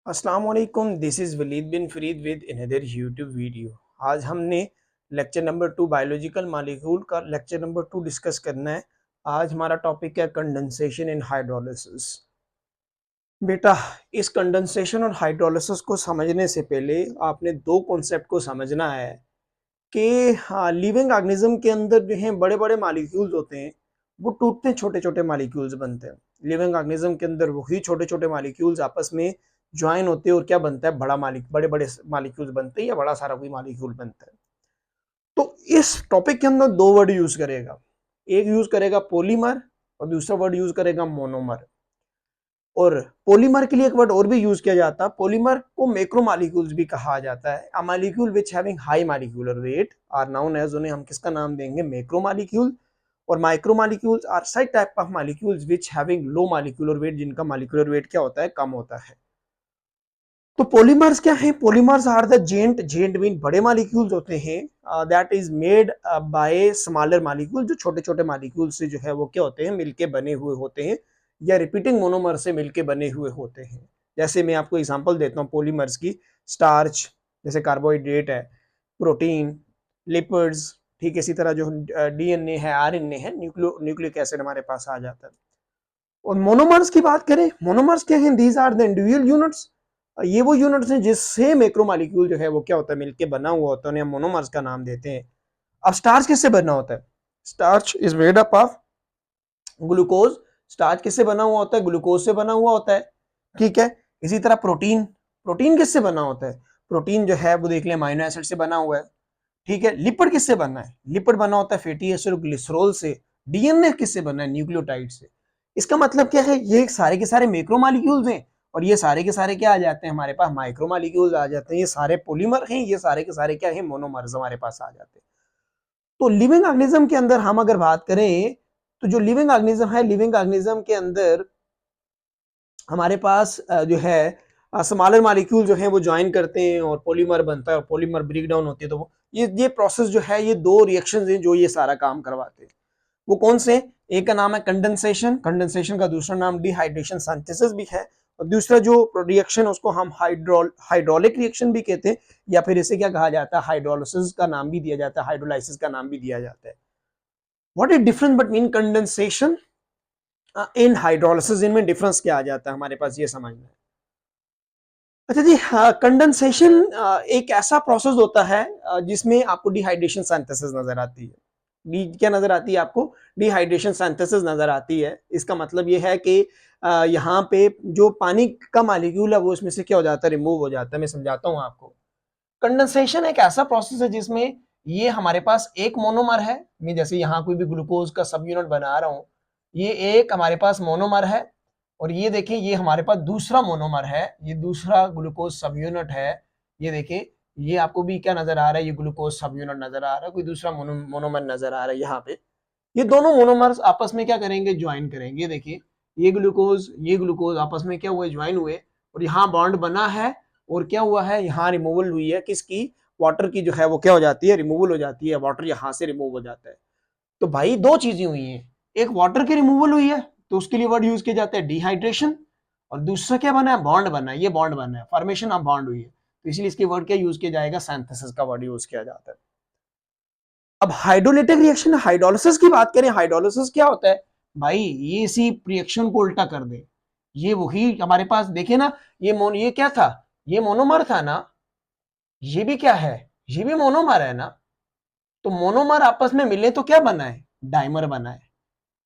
अस्सलाम वालेकुम, this is Waleed bin Farid with another YouTube video. आज हमने लेक्चर नंबर 2 बायोलॉजिकल मॉलिक्यूल का लेक्चर नंबर 2 डिस्कस करना है। आज हमारा टॉपिक है कंडेंसेशन इन हाइड्रोलिसिस। बेटा, इस कंडेंसेशन और हाइड्रोलिसिस को समझने से पहले आपने दो कॉन्सेप्ट को समझना है कि हाँ, लिविंग ऑर्गेनिज्म के अंदर जो है बड़े बड़े मॉलिक्यूल्स होते हैं, वो टूटते छोटे छोटे मॉलिक्यूल्स बनते हैं। लिविंग ऑर्गेनिज्म के अंदर वही छोटे छोटे मॉलिक्यूल्स आपस में ज्वाइन होते हैं और क्या बनता है, बड़े बड़े मॉलिक्यूल्स बनते हैं या बड़ा सारा कोई मॉलिक्यूल बनता है। तो इस टॉपिक के अंदर दो वर्ड यूज करेगा, एक यूज करेगा पॉलीमर और दूसरा वर्ड यूज करेगा मोनोमर। और पॉलीमर के लिए एक वर्ड और भी यूज किया जाता है, पॉलीमर को मैक्रोमॉलिक्यूल्स भी कहा जाता है। A molecule which having high molecular weight are known as, उन्हें हम किसका नाम देंगे, मैक्रोमॉलिक्यूल। और micromolecules are such type of molecules which having low molecular weight, जिनका मॉलिक्यूलर वेट क्या होता है, कम होता है। तो पॉलीमर्स क्या है, polymers are the giant, giant mean बड़े मॉलिक्यूल्स होते हैं, that is made by smaller molecule, जो छोटे छोटे मॉलिक्यूल से जो है वो क्या होते हैं, मिलके बने हुए होते हैं या रिपीटिंग मोनोमर से मिलके बने हुए होते हैं। जैसे मैं आपको एग्जांपल देता हूँ पॉलीमर्स की, स्टार्च जैसे कार्बोहाइड्रेट है, प्रोटीन, लिपिड्स, ठीक है, इसी तरह जो डीएनए है, आरएनए है, न्यूक्लिक एसिड हमारे पास आ जाता है। और मोनोमर्स की बात करें, मोनोमर्स क्या है, these are the individual units, ये वो यूनिट्स हैं जिससे मैक्रोमॉलिक्यूल जो है वो क्या होता है, मिलके बना हुआ होता है, उन्हें हम मोनोमर्स का नाम देते हैं। अब स्टार्च किससे बना होता है, starch is made up of glucose. Starch किससे बना हुआ होता है, ग्लूकोज से बना हुआ होता है, ठीक है। इसी तरह प्रोटीन, प्रोटीन किससे बना होता है, प्रोटीन जो है वो देख लें अमीनो एसिड से बना हुआ है, ठीक है। लिपिड किससे बना है, लिपिड बना होता है फैटी एसिड और ग्लिसरॉल से। डीएनए किससे बना है, न्यूक्लियोटाइड से। इसका मतलब क्या है, ये सारे के सारे मैक्रोमॉलिक्यूल्स हैं और ये सारे के सारे क्या आ जाते हैं, हमारे पास माइक्रोमॉलिक्यूल्स आ जाते हैं। ये सारे पॉलीमर हैं, ये सारे के सारे क्या है, मोनोमर्स हमारे पास आ जाते हैं। तो लिविंग ऑर्गेनिज्म के अंदर हम अगर बात करें, तो जो लिविंग ऑर्गेनिज्म है, लिविंग ऑर्गेनिज्म के अंदर हमारे पास जो है स्मॉलर मॉलिक्यूल जो है वो ज्वाइन करते हैं और पॉलीमर बनता है और पॉलीमर ब्रेक डाउन होती है। तो ये प्रोसेस जो है, ये दो रिएक्शंस हैं जो ये सारा काम करवाते हैं। वो कौन से, एक का नाम है कंडेंसेशन, कंडेंसेशन का दूसरा नाम डिहाइड्रेशन सिंथेसिस भी है, और दूसरा जो रिएक्शन उसको हम हाइड्रोलिक रिएक्शन भी कहते हैं, या फिर इसे क्या कहा जाता है, हाइड्रोलिसिस का नाम भी दिया जाता है, हाइड्रोलाइसिस का नाम भी दिया जाता है। What is difference between condensation in hydrolysis, इनमें डिफरेंस क्या आ जाता है हमारे पास, ये समझना है। अच्छा जी, कंडेंसेशन एक ऐसा प्रोसेस होता है जिसमें आपको डिहाइड्रेशन सिंथेसिस नजर आती है। डी क्या नजर आती है आपको, डिहाइड्रेशन सिंथेसिस नजर आती है। इसका मतलब ये है कि यहाँ पे जो पानी का मॉलिक्यूल है वो इसमें से क्या हो जाता है, रिमूव हो जाता है। मैं समझाता हूँ आपको। कंडेंसेशन एक ऐसा प्रोसेस है जिसमें ये हमारे पास एक मोनोमर है, मैं जैसे यहाँ कोई भी ग्लूकोज का सब यूनिट बना रहा हूँ, ये एक हमारे पास मोनोमर है। और ये देखिए, ये हमारे पास दूसरा मोनोमर है, ये दूसरा ग्लूकोज सब यूनिट है। ये देखिए, ये आपको भी क्या नजर आ रहा है, ये ग्लूकोज सब यूनिट नजर आ रहा है, कोई दूसरा मोनोमर नजर आ रहा है यहाँ पे। ये दोनों मोनोमर्स आपस में क्या करेंगे, ज्वाइन करेंगे। ये देखिए, ये ग्लूकोज आपस में क्या हुए, ज्वाइन हुए, और यहाँ बॉन्ड बना है। और क्या हुआ है, यहाँ रिमूवल हुई है किसकी, वाटर की जो है वो क्या हो जाती है, रिमूवल हो जाती है, वाटर यहाँ से रिमूव हो जाता है। तो भाई दो चीजें हुई हैं, एक वाटर की रिमूवल हुई है तो उसके लिए वर्ड यूज किया जाता है डिहाइड्रेशन, और दूसरा क्या बना है, बॉन्ड बना है, ये बॉन्ड बना है, फॉर्मेशन ऑफ बॉन्ड हुई है, तो इसलिए इसके वर्ड क्या यूज किया जाएगा, सिंथेसिस का वर्ड यूज किया जाता है। अब हाइड्रोलिटिक रिएक्शन, हाइड्रोलिसिस की बात करें, हाइड्रोलिसिस क्या होता है भाई, ये इसी रिएक्शन को उल्टा कर दे। ये वही हमारे पास देखे ना, ये क्या था, ये मोनोमर था ना, ये भी क्या है, ये भी मोनोमर है ना। तो मोनोमर आपस में मिले तो क्या बना है, डाइमर बना है।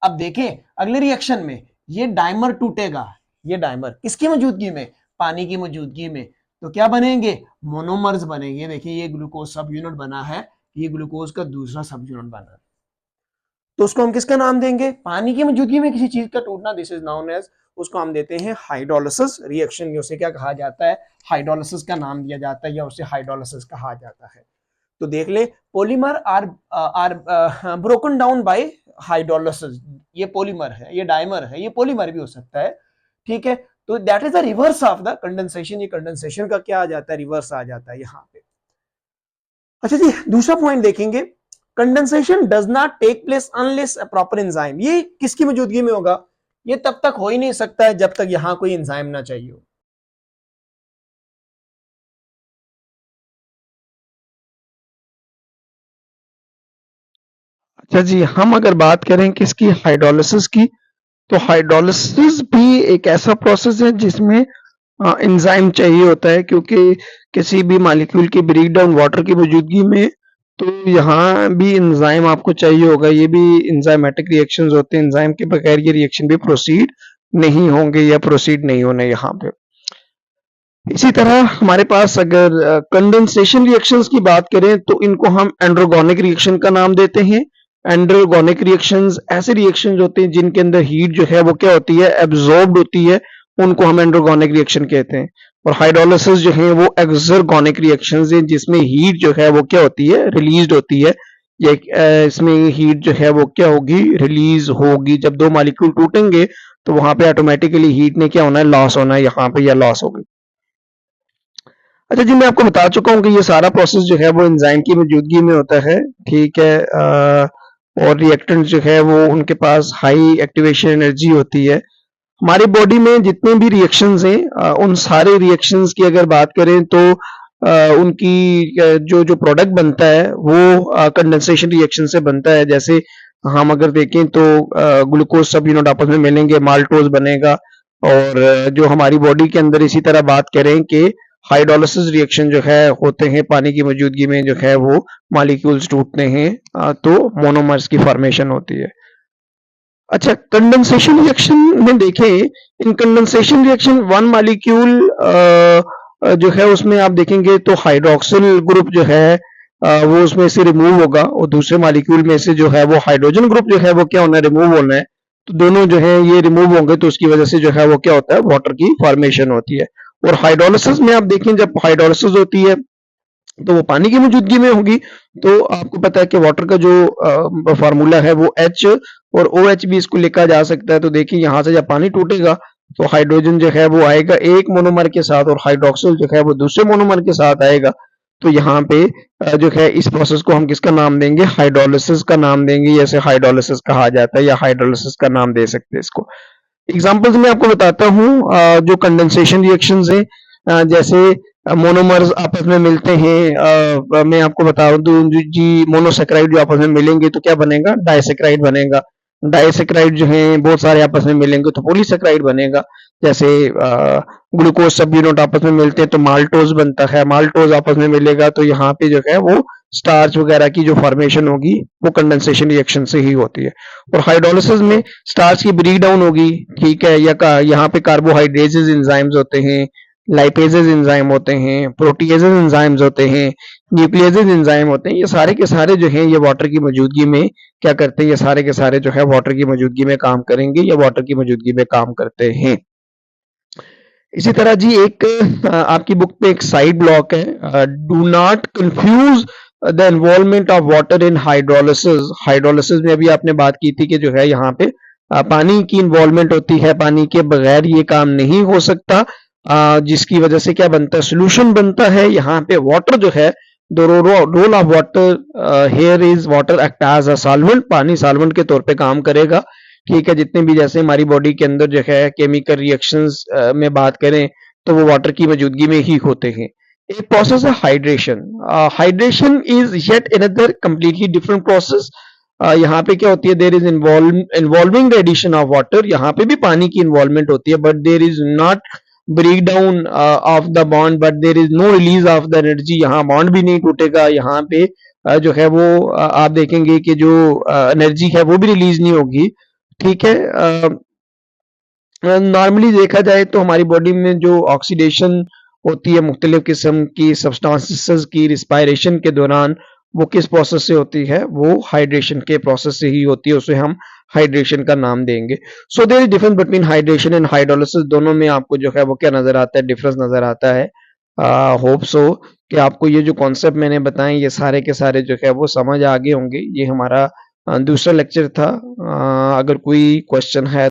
अब देखें अगले रिएक्शन में, ये डाइमर टूटेगा, ये डाइमर किसकी मौजूदगी में, पानी की मौजूदगी में, तो क्या बनेंगे, मोनोमर्स बनेंगे। देखिए, ये ग्लूकोज सब यूनिट बना है, ये ग्लूकोज का दूसरा सब यूनिट बना है, तो उसको हम किसका नाम देंगे, पानी की मौजूदगी में किसी चीज का टूटना, दिस इज नोन एज, उसको हम देते हैं हाइड्रोलिसिस रिएक्शन। उसे क्या कहा जाता है, हाइड्रोलिसिस का नाम दिया जाता है या उसे हाइड्रोलिसिस कहा जाता है। तो देख ले, polymer are broken down by hydrolysis. ये पॉलीमर है, ये डाइमर है, ये पॉलीमर भी हो सकता है, ठीक है। तो that is the reverse of the condensation, ये कंडेंसेशन का क्या आ जाता है, रिवर्स आ जाता है यहाँ पे। अच्छा जी, दूसरा पॉइंट देखेंगे, condensation does not take place unless a proper enzyme. ये किसकी मौजूदगी में होगा, ये तब तक हो ही नहीं सकता है जब तक यहाँ कोई एंजाइम ना चाहिए हो। अच्छा जी, हम अगर बात करें किसकी, हाइड्रोलिसिस की, तो हाइड्रोलिसिस भी एक ऐसा प्रोसेस है जिसमें एंजाइम चाहिए होता है, क्योंकि किसी भी मॉलिक्यूल की ब्रेक डाउन वाटर की मौजूदगी में, तो यहाँ भी एंजाइम आपको चाहिए होगा। ये भी एंजाइमेटिक रिएक्शंस होते हैं, एंजाइम के बगैर ये रिएक्शन भी प्रोसीड नहीं होंगे या प्रोसीड नहीं होने यहाँ पे। इसी तरह हमारे पास अगर कंडेंसेशन रिएक्शंस की बात करें तो इनको हम एंड्रोगोनिक रिएक्शन का नाम देते हैं। एंड्रोगोनिक रिएक्शंस ऐसे रिएक्शंस होते हैं जिनके अंदर हीट जो है वो क्या होती है, एब्जॉर्ब्ड होती है, उनको हम एंड्रोगोनिक रिएक्शन कहते हैं। और हाइड्रोलिसिस जो है वो एक्सर्गोनिक रिएक्शंस हैं जिसमें हीट जो है वो क्या होती है, रिलीज होती है। ये इसमें हीट जो है वो क्या होगी, रिलीज होगी। जब दो मॉलिक्यूल टूटेंगे तो वहां पे ऑटोमेटिकली हीट ने क्या होना है, लॉस होना है, यहाँ पे या लॉस होगी। अच्छा जी, मैं आपको बता चुका हूँ कि ये सारा प्रोसेस जो है वो एंजाइम की मौजूदगी में होता है, ठीक है। और रिएक्टेंट जो है वो उनके पास हाई एक्टिवेशन एनर्जी होती है। हमारी बॉडी में जितने भी रिएक्शंस हैं, उन सारे रिएक्शंस की अगर बात करें तो उनकी जो जो प्रोडक्ट बनता है वो कंडेंसेशन रिएक्शन से बनता है। जैसे हम अगर देखें तो ग्लूकोज सब यूनिट आपस में मिलेंगे, माल्टोज बनेगा। और जो हमारी बॉडी के अंदर इसी तरह बात करें कि हाइड्रोलिसिस रिएक्शन जो है होते हैं पानी की मौजूदगी में, जो है वो मॉलिक्यूल्स टूटते हैं, तो मोनोमर्स की फॉर्मेशन होती है। अच्छा, कंडेंसेशन रिएक्शन में देखें, इन कंडेंसेशन रिएक्शन वन मॉलिक्यूल जो है उसमें आप देखेंगे तो हाइड्रोक्सिल ग्रुप जो है वो उसमें से रिमूव होगा, और दूसरे मॉलिक्यूल में से जो है वो हाइड्रोजन ग्रुप जो है वो क्या होना है, रिमूव होना है। तो दोनों जो है ये रिमूव होंगे तो उसकी वजह से जो है वो क्या होता है, वाटर की फॉर्मेशन होती है। और हाइड्रोलिसिस में आप देखें, जब हाइड्रोलिसिस होती है तो वो पानी की मौजूदगी में होगी। तो आपको पता है कि वाटर का जो फार्मूला है वो H और OH भी इसको लिखा जा सकता है। तो देखिए यहाँ से जब पानी टूटेगा तो हाइड्रोजन जो है वो आएगा एक मोनोमर के साथ, और हाइड्रोक्सिल जो है वो दूसरे मोनोमर के साथ आएगा। तो यहाँ पे जो है इस प्रोसेस को हम किसका नाम देंगे, हाइड्रोलिसिस का नाम देंगे। जैसे हाइड्रोलिसिस कहा जाता है या हाइड्रोलिसिस का नाम दे सकते हैं इसको। एग्जाम्पल्स मैं आपको बताता हूँ जो कंडेंसेशन रिएक्शंस हैं, जैसे मोनोमर्स आपस में मिलते हैं। मैं आपको बता दूं जी, मोनोसेक्राइड जो आपस में मिलेंगे तो क्या बनेगा, डाइसेक्राइड बनेगा। डाइसेक्राइड जो है बहुत सारे आपस में मिलेंगे तो पॉलीसेक्राइड बनेगा। जैसे ग्लूकोज सब यूनिट आपस में मिलते हैं तो माल्टोज बनता है। माल्टोज आपस में मिलेगा तो यहाँ पे जो है वो स्टार्च वगैरह की जो फॉर्मेशन होगी वो कंडेंसेशन रिएक्शन से ही होती है। और हाइड्रोलिसिस में स्टार्च की ब्रेक डाउन होगी, ठीक है, या यहाँ पे कार्बोहाइड्रेजेस एंजाइम्स होते हैं, लाइपेजेस एंजाइम होते हैं, प्रोटीएजेस एंजाइम्स होते हैं, न्यूक्लियेजेस एंजाइम होते हैं। ये सारे के सारे जो हैं ये वाटर की मौजूदगी में क्या करते हैं, ये सारे के सारे जो है वाटर की मौजूदगी में काम करेंगे या वाटर की मौजूदगी में काम करते हैं। इसी तरह जी एक आपकी बुक पे एक साइड ब्लॉक है, do not confuse the involvement of water in hydrolysis. Hydrolysis में अभी आपने बात की थी कि जो है यहाँ पे पानी की इन्वॉल्वमेंट होती है, पानी के बगैर ये काम नहीं हो सकता, जिसकी वजह से क्या बनता है, सोल्यूशन बनता है। यहाँ पे वाटर जो है, the role of water here is water act as a solvent. पानी सॉल्वेंट के तौर पे काम करेगा, ठीक है। जितने भी जैसे हमारी बॉडी के अंदर जो है केमिकल रिएक्शंस में बात करें तो वो वाटर की मौजूदगी में ही होते हैं। एक प्रोसेस है hydration. Hydration is yet another completely different process. यहाँ पे क्या होती है, there is involving the addition of water. यहाँ पे भी पानी की इन्वॉल्वमेंट होती है, but there is not break down of the bond, but there is no release of the energy. यहाँ बॉन्ड भी नहीं टूटेगा। यहाँ पे जो है वो आप देखेंगे कि जो एनर्जी है वो भी रिलीज नहीं होगी, ठीक है। नॉर्मली देखा जाए तो हमारी बॉडी में जो ऑक्सीडेशन होती है मुख्तलिफ किस्म की सब्सटेंसेस की रिस्पायरेशन के दौरान, वो किस प्रोसेस से होती है, वो हाइड्रेशन के प्रोसेस से ही होती है। उसे हम हाइड्रेशन का नाम देंगे। So there is difference between hydration and hydrolysis. दोनों में आपको जो है वो क्या नजर आता है, डिफरेंस नजर आता है। होप सो कि आपको ये जो कॉन्सेप्ट मैंने बताए ये सारे के सारे जो है वो समझ आ गए होंगे। ये हमारा दूसरा लेक्चर था। अगर कोई क्वेश्चन है